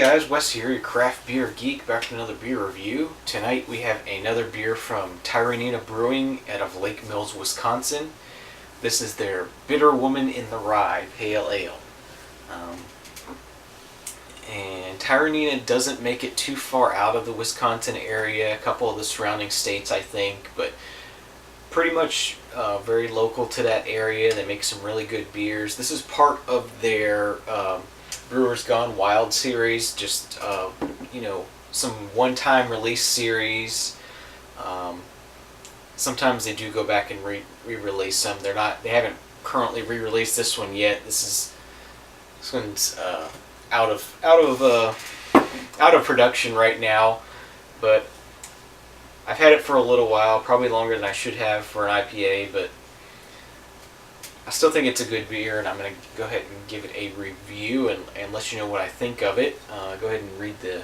guys, Wes here, your craft beer geek, back to another beer review. Tonight we have another beer from Tyranena Brewing out of Lake Mills, Wisconsin. This is their Bitter Woman in the Rye Pale Ale. And Tyranena doesn't make it too far out of the Wisconsin area, a couple of the surrounding states I think, but pretty much very local to that area. They make some really good beers. This is part of their Brewers Gone Wild series, just some one-time release series. Sometimes they do go back and re-release them. They haven't currently re-released this one yet. This one's out of production right now, but I've had it for a little while, probably longer than I should have for an IPA, but I still think it's a good beer, and I'm going to go ahead and give it a review and let you know what I think of it. Go ahead and read the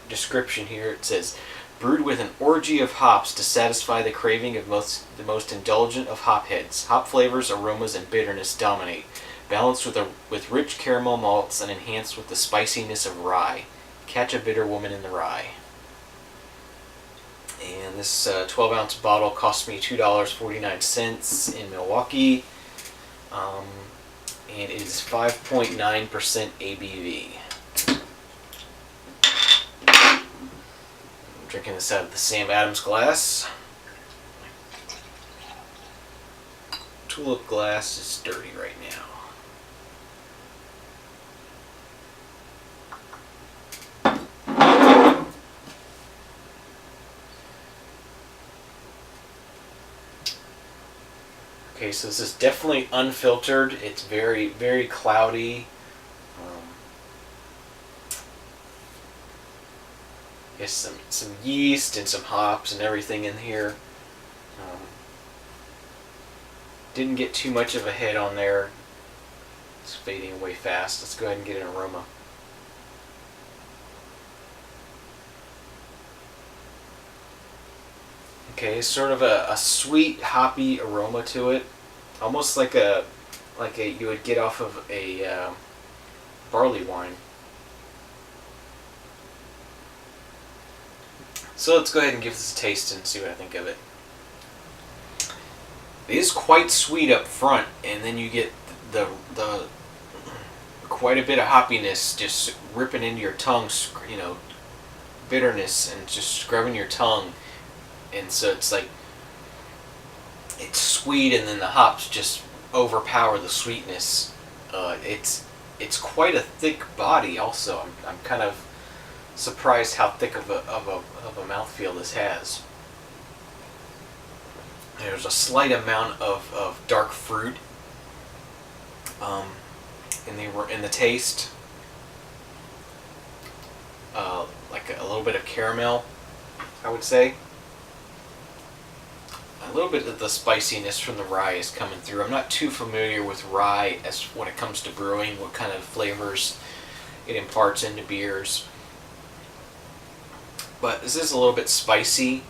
description here. It says, brewed with an orgy of hops to satisfy the craving of the most indulgent of hopheads. Hop flavors, aromas, and bitterness dominate, balanced with rich caramel malts and enhanced with the spiciness of rye. Catch a bitter woman in the rye. And this 12-ounce bottle cost me $2.49 in Milwaukee. And it is 5.9% ABV. I'm drinking this out of the Sam Adams glass. Tulip glass is dirty right now. Okay, so this is definitely unfiltered. It's very, very cloudy. There's some yeast and some hops and everything in here. Didn't get too much of a head on there. It's fading away fast. Let's go ahead and get an aroma. Okay, sort of a sweet hoppy aroma to it, almost like a you would get off of a barley wine. So let's go ahead and give this a taste and see what I think of it. It is quite sweet up front, and then you get the quite a bit of hoppiness just ripping into your tongue, bitterness and just scrubbing your tongue. And so it's sweet, and then the hops just overpower the sweetness. It's quite a thick body. Also, I'm kind of surprised how thick of a mouthfeel this has. There's a slight amount of dark fruit in the taste, like a little bit of caramel, I would say. A little bit of the spiciness from the rye is coming through. I'm not too familiar with rye as when it comes to brewing, what kind of flavors it imparts into beers. But this is a little bit spicy.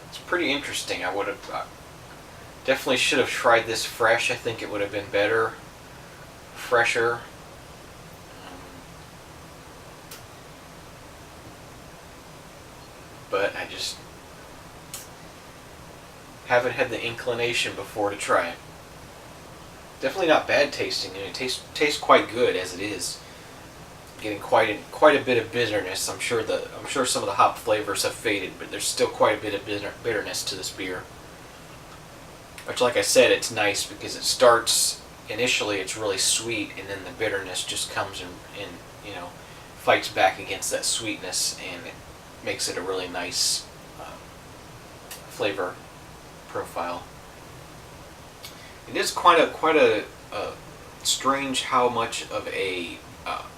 It's pretty interesting. I would have definitely should have tried this fresh. I think it would have been better, fresher. But I just haven't had the inclination before to try it. Definitely not bad tasting. It tastes quite good as it is. Getting quite a bit of bitterness. I'm sure some of the hop flavors have faded, but there's still quite a bit of bitterness to this beer. Which, like I said, it's nice because it starts initially it's really sweet, and then the bitterness just comes and fights back against that sweetness, and it makes it a really nice flavor profile. It is quite a strange how much of a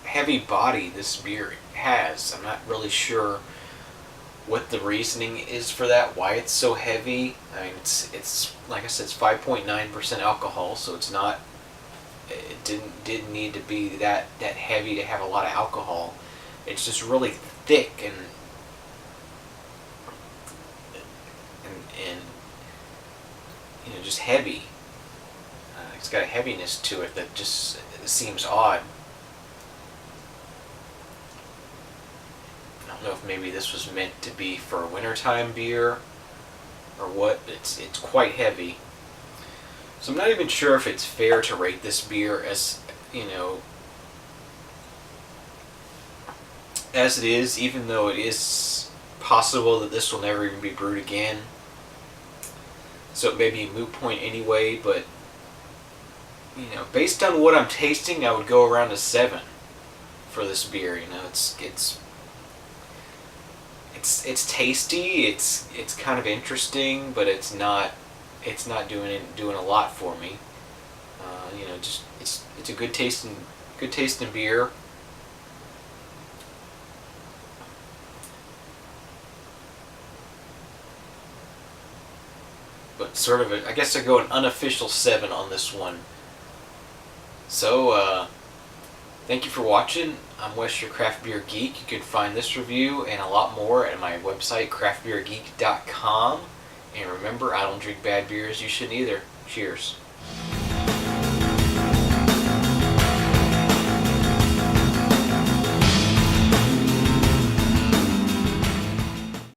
heavy body this beer has. I'm not really sure what the reasoning is for that, why it's so heavy. I mean, it's like I said, it's 5.9% alcohol, so it's not. It didn't need to be that heavy to have a lot of alcohol. It's just really thick and just heavy. It's got a heaviness to it that just seems odd. I don't know if maybe this was meant to be for a wintertime beer or what, but it's quite heavy. So I'm not even sure if it's fair to rate this beer as, you know, as it is, even though it is possible that this will never even be brewed again. So it may be a moot point anyway, but, you know, based on what I'm tasting, I would go around a 7 for this beer. You know, it's tasty, it's kind of interesting, but it's not doing a lot for me. You know, just it's a good tasting beer. But sort of I guess I go an unofficial 7 on this one. So, thank you for watching. I'm Wes, your Craft Beer Geek. You can find this review and a lot more at my website, craftbeergeek.com. And remember, I don't drink bad beers. You shouldn't either. Cheers.